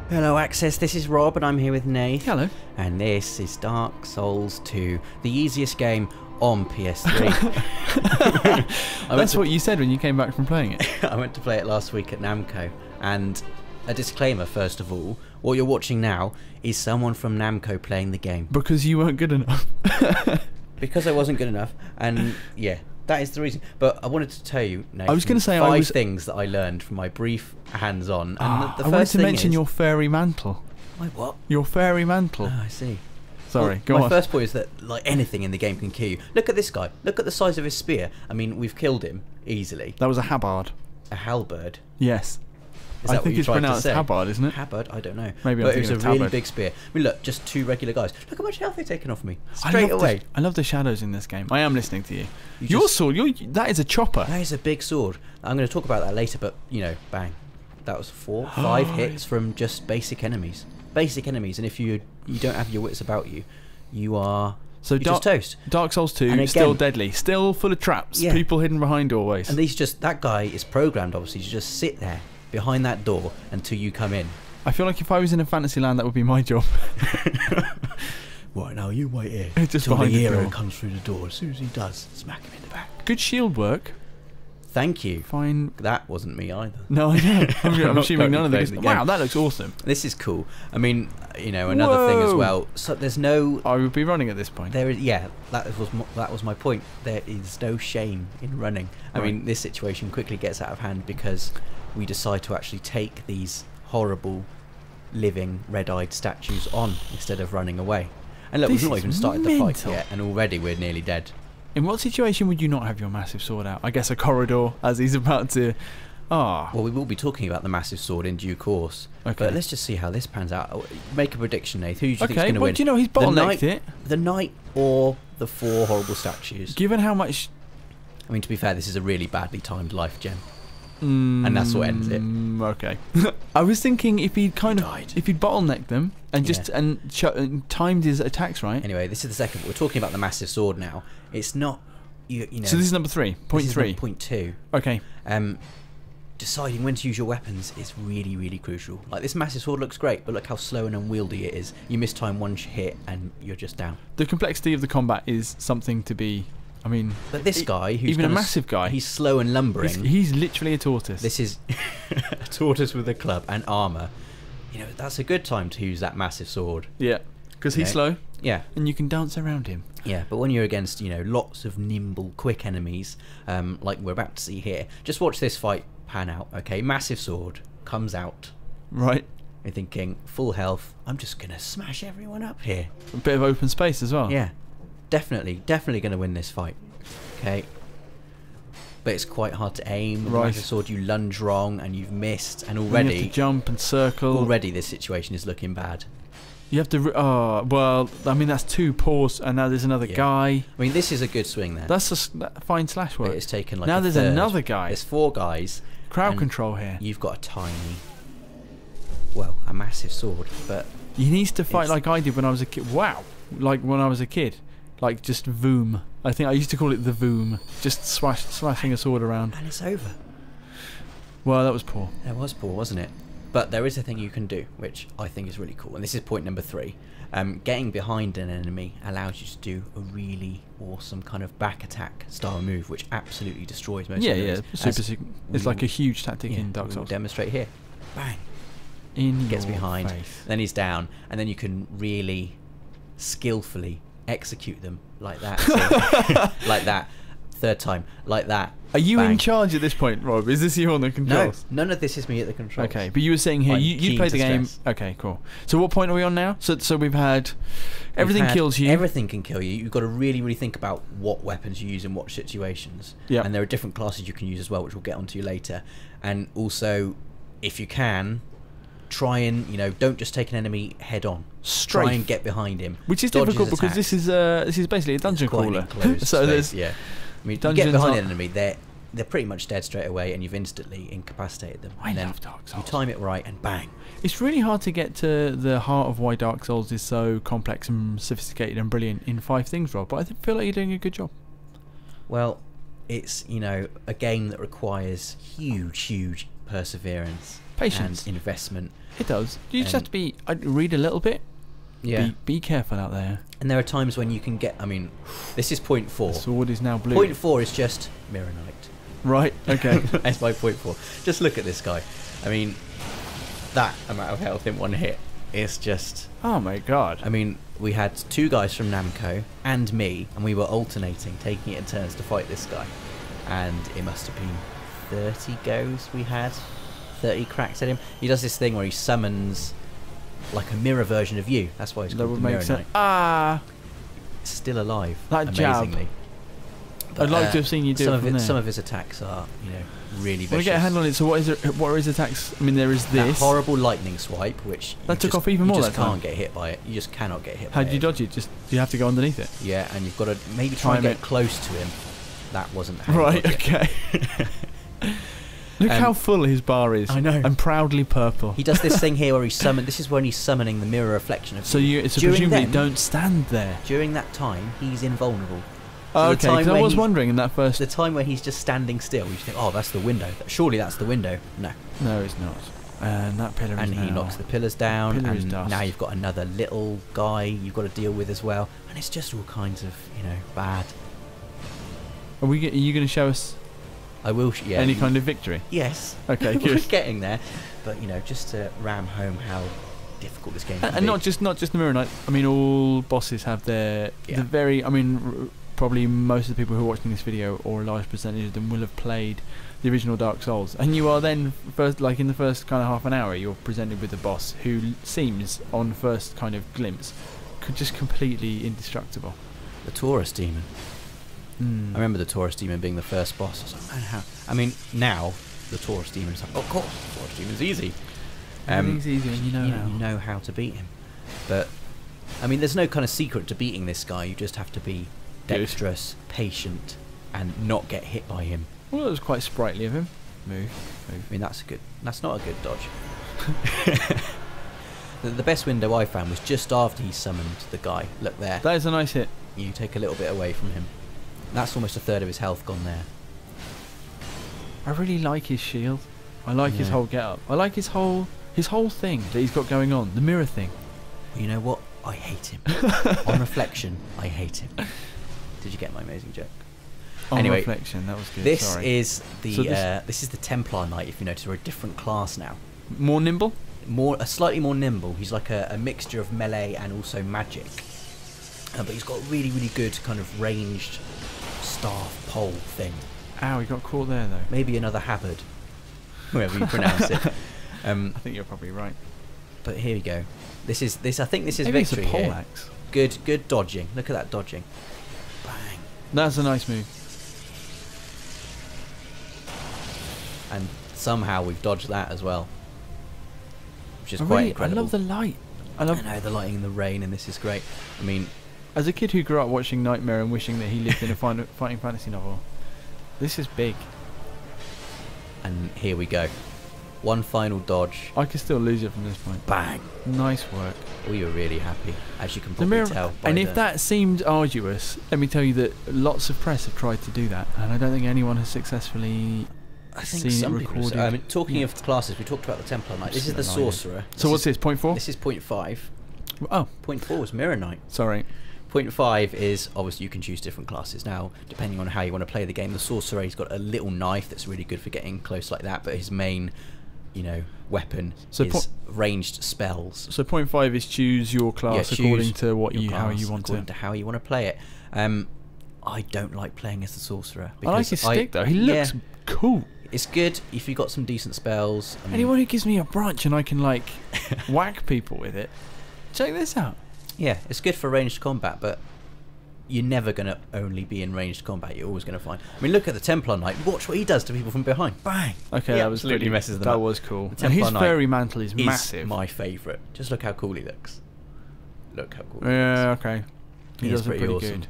Hello Access, this is Rob and I'm here with Nath. Hello. And this is Dark Souls 2, the easiest game on PS3. That's what you said when you came back from playing it. I went to play it last week at Namco, and a disclaimer first of all, what you're watching now is someone from Namco playing the game. Because you weren't good enough. Because I wasn't good enough, and yeah, that is the reason. But I wanted to tell you, Nathan, I was going to say five things that I learned from my brief hands-on. And the I wanted first to thing mention is, your fairy mantle. my what? Your fairy mantle. Oh, I see. Sorry, Well, go on. My first point is that like anything in the game can kill you. Look at this guy. Look at the size of his spear. I mean, we've killed him easily. That was a habard. A halberd. Yes. Is I that what think you it's tried to pronounced say? habard, isn't it? Habard? I don't know. Maybe I'm but it was thinking a of really tabard. big spear. I mean, look, just two regular guys. Look how much health they've taken off me. I Straight love away. I love the shadows in this game. I am listening to you. Your just- sword, that is a chopper. That is a big sword. I'm going to talk about that later, but, you know, bang. That was 5 hits from just basic enemies, and if you don't have your wits about you, you're just toast. Dark Souls 2, And still again- deadly, still full of traps, Yeah. people hidden behind doorways. And that guy is programmed, obviously, to just sit there behind that door until you come in. I feel like if I was in a fantasy land, that would be my job. Right, now you wait here Just until the behind the hero door. comes through the door. As soon as he does, smack him in the back. Good shield work. Thank you. Fine. That wasn't me either. No, I know. I'm not assuming none of playing these. the game. Wow, that looks awesome. This is cool. I mean, you know, another thing as Whoa. well. So there's no. I would be running at this point. There is, yeah, that was my point. There is no shame in running. I mean, this situation quickly gets out of hand because we decide to actually take these horrible, living, red-eyed statues on instead of running away. And look, This we've not is even started the fight mental. yet, and already we're nearly dead. In what situation would you not have your massive sword out? I guess a corridor, as he's about to... Ah. Well, we will be talking about the massive sword in due course. Okay. But let's just see how this pans out. Make a prediction, Nath. Who do you think is Okay, going to well, win? do you know he's bottlenecked it? The knight or the 4 horrible statues? Given how much... I mean, to be fair, this is a really badly timed life gem. And that's what ends it. Okay. I was thinking if he'd if he'd bottlenecked them and Yeah. just and timed his attacks right. Anyway, this is the second. We're talking about the massive sword now. It's not, you know. So this is number 3, point this is 3. number point 2. Okay. Deciding when to use your weapons is really, really crucial. Like, this massive sword looks great, but look how slow and unwieldy it is. You miss time one hit and you're just down. The complexity of the combat is something to be... I mean... But this guy, who's even a gonna massive guy... he's slow and lumbering. He's literally a tortoise. This is a tortoise with a club and armour. You know, that's a good time to use that massive sword. Yeah. Because he's slow. Yeah. And you can dance around him. Yeah, but when you're against, you know, lots of nimble, quick enemies, like we're about to see here, just watch this fight pan out, okay? Massive sword comes out. Right. You're thinking, full health, I'm just going to smash everyone up here. A bit of open space as well. Yeah, definitely going to win this fight, okay? But it's quite hard to aim. With Right. massive sword, you lunge wrong and you've missed, and And you already... have to jump and circle. Already this situation is looking bad. You have to... well, I mean, that's 2 paws, and now there's another Yeah. guy. I mean, this is a good swing there. That's fine slash But work. it's taken like now a there's third. another guy. There's 4 guys. Crowd and control here. You've got a tiny, well, a massive sword, but He needs to fight it's- like I did when I was a kid. Wow. Like when I was a kid. Like just voom. I think I used to call it the voom. Just slashing a sword around. and it's over. Well, that was poor. It was poor, wasn't it? But there is a thing you can do, which I think is really cool, and this is point number 3. Getting behind an enemy allows you to do a really awesome kind of back attack style move, which absolutely destroys most Yeah, enemies. yeah. As It's like a huge tactic yeah, in Dark we will Souls. demonstrate here. Bang. In Gets your behind, face. then he's down, and then you can really skillfully execute them like that. So, like that. Third time, like that. Are you Bang. in charge at this point, Rob? Is this you on the No, controls? none of this is me at the controls. Okay, but you were saying here I'm you keen played to the game. stress. Okay, cool. So what point are we on now? So we've had everything You've had- kills you. Everything can kill you. You've got to really, really think about what weapons you use in what situations. Yeah. And there are different classes you can use as well, which we'll get onto later. And also, if you can, try and, you know, don't just take an enemy head on. Strafe. Try and get behind him. Which is Dodge his difficult because attacks. this is basically a dungeon Quite an crawler. enclosed So space, there's yeah. I mean, you dungeons get behind aren't- an enemy, they're pretty much dead straight away, and you've instantly incapacitated them. I and then love Dark you Souls. time it right, and bang. It's really hard to get to the heart of why Dark Souls is so complex and sophisticated and brilliant in 5 things, Rob. But I feel like you're doing a good job. Well, it's, you know, a game that requires huge perseverance. Patience. and investment. It does. You just have to be read a little bit. Yeah. Be careful out there. And there are times when you can get. I mean, this is point 4. The sword is now blue. Point 4 is just Mirror Knight. Right. Okay. That's my point 4. Just look at this guy. I mean, that amount of health in one hit is just. Oh my god. I mean, we had 2 guys from Namco and me, and we were alternating, taking it in turns to fight this guy. And it must have been 30 goes we had, 30 cracks at him. He does this thing where he summons like a mirror version of you. That's why he's called the Mirror Knight. Ah, still alive. that jab. Amazingly. But, I'd like to have seen you do some it of from there. Some of his attacks are, you know, really vicious. Well, get a handle on it. So what are his attacks? I mean, there is That this. horrible lightning swipe, which That took off even more You that just time. can't get hit by it. You just cannot get hit by How it. did you dodge it? Just you have to go underneath it. Yeah, and you've got to maybe try and Time get it. close to him. That wasn't how you Right. dodge it. Okay. Look how full his bar is. I know. And proudly purple. He does this thing here where this is when he's summoning the mirror reflection of So you. so During presumably then- don't stand there. During that time, he's invulnerable. Oh, the okay, time because I where was he's- wondering in that first. The time where he's just standing still, you think, oh, that's the window. Surely that's the window. No. No, it's not. And that pillar is And he now. knocks the pillars down, Pillar is and dust. now you've got another little guy you've got to deal with as well. And it's just all kinds of, you know, bad. Are you going to show us I will, yeah. any kind of victory? Yes. Okay, We're good. getting there. But, you know, just to ram home how difficult this game can And be. not just the Mirror Knight. I mean, all bosses have their Yeah. the very. I mean, probably most of the people who are watching this video, or a large percentage of them, will have played the original Dark Souls. And you are then first, like in the first kind of half an hour, you're presented with a boss who seems, on first kind of glimpse, just completely indestructible. The Taurus Demon. Mm. I remember the Taurus Demon being the first boss. I was like, man, how? I mean, now the Taurus Demon is like, oh, of course, the Taurus Demon's easy. Everything's easy when you know how. You know how to beat him. But I mean, there's no kind of secret to beating this guy. You just have to be dexterous, patient, and not get hit by him. Well, that was quite sprightly of him. Move. I mean, that's not a good dodge. The best window I found was just after he summoned the guy. Look there. That is a nice hit. You take a little bit away from him. That's almost a third of his health gone there. I really like his shield. I like his Yeah. whole get-up. I like his whole thing that he's got going on. The mirror thing. You know what? I hate him. On reflection, I hate him. Did you get my amazing joke? On Anyway, reflection, that was good. This Sorry. is the So this is the Templar Knight. If you notice, we're a different class now. More nimble. Slightly more nimble. He's like a mixture of melee and also magic. But he's got a really, really good kind of ranged staff pole thing. Ow, he got caught there though. Maybe another habard, wherever you pronounce it. I think you're probably right. But here we go. I think this is Maybe victory it's a pole here. axe. Good dodging. Look at that dodging. Bang. That's a nice move. And somehow we've dodged that as well, which is I quite really- incredible. I love the light. I know the lighting in the rain, and this is great. I mean, As a kid who grew up watching Nightmare and wishing that he lived in a fighting fantasy novel, this is big. and here we go. One final dodge. I could still lose it from this point. Bang. Nice work. We were really happy, as you can The probably mirror, tell. By and if that seemed arduous, let me tell you that lots of press have tried to do that, and I don't think anyone has successfully I think seen it some people. recorded. I mean, talking Yeah. of classes, we talked about the Templar Knight. This is the Absolute Sorcerer. So what's this? Point 4? This is point 5. Oh, Point 4 is Mirror Knight. sorry. Point 5 is obviously you can choose different classes now, depending on how you want to play the game. The Sorcerer, he's got a little knife that's really good for getting close like that, but his main, weapon is ranged spells. So point 5 is choose your class choose according to what your how class you want according to. to how you want to play it. I don't like playing as the Sorcerer. I like his stick though. He looks cool. It's good if you got some decent spells. I mean, Anyone who gives me a branch and I can like whack people with it. Check this out. yeah, it's good for ranged combat, but you're never going to only be in ranged combat. You're always going to find. I mean, look at the Templar Knight. Watch what he does to people from behind. Bang. Okay, He that was absolutely pretty, messes them that up. was cool. The And his Templar Knight fairy mantle is massive. my favourite. Just look how cool he looks. Look how cool. Yeah, okay. He He is does it pretty pretty awesome. good.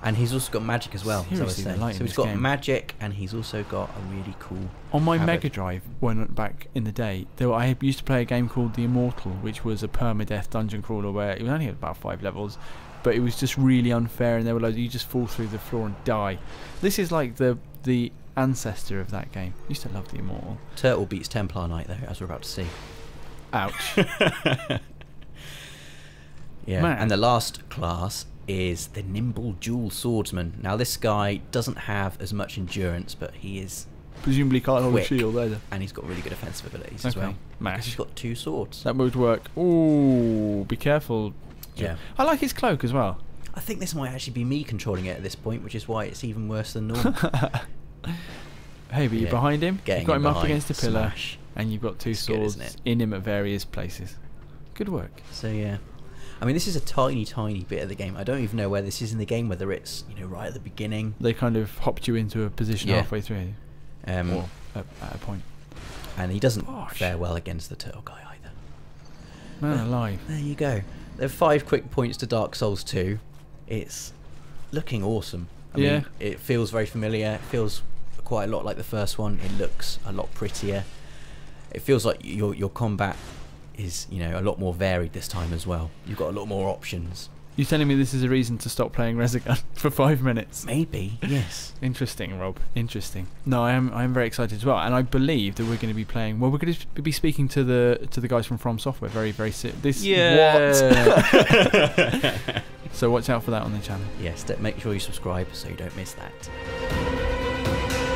And he's also got magic as well. As I was Seriously, the saying. light in So he's this got game. magic, and he's also got a really cool. On my habit. Mega Drive, when back in the day, I used to play a game called The Immortal, which was a permadeath dungeon crawler where it was only about 5 levels, but it was just really unfair, and there were loads. You just fall through the floor and die. This is like the ancestor of that game. Used to love the Immortal. Turtle beats Templar Knight though, as we're about to see. Ouch. Yeah, Man. and the last class is the Nimble Dual Swordsman. Now this guy doesn't have as much endurance, but he is Presumably can't hold a quick, shield either. and he's got really good offensive abilities as Okay, well. Because he's mash. got 2 swords. That would work. Ooh, be careful. Yeah. I like his cloak as well. I think this might actually be me controlling it at this point, which is why it's even worse than normal. Hey, but you're Yeah. behind him. Getting You've got him up behind, against a pillar, smash. and you've got 2 It's good, swords isn't it? in him at various places. Good work. So yeah, I mean this is a tiny bit of the game. I don't even know where this is in the game, whether it's right at the beginning. They kind of hopped you into a position Yeah. halfway through, or at a point. And he doesn't Gosh. fare well against the turtle guy either. Man alive. There you go. There are 5 quick points to Dark Souls 2. It's looking awesome. I mean, it feels very familiar. It feels quite a lot like the first one. It looks a lot prettier. It feels like your combat is a lot more varied this time as well. You've got a lot more options. You telling me this is a reason to stop playing Resogun for 5 minutes? Maybe, yes. Interesting, Rob. Interesting. No, I am very excited as well, and I believe that we're going to be playing. Well, we're going to be speaking to the guys from Software very soon. What? So watch out for that on the channel. Yes, make sure you subscribe so you don't miss that.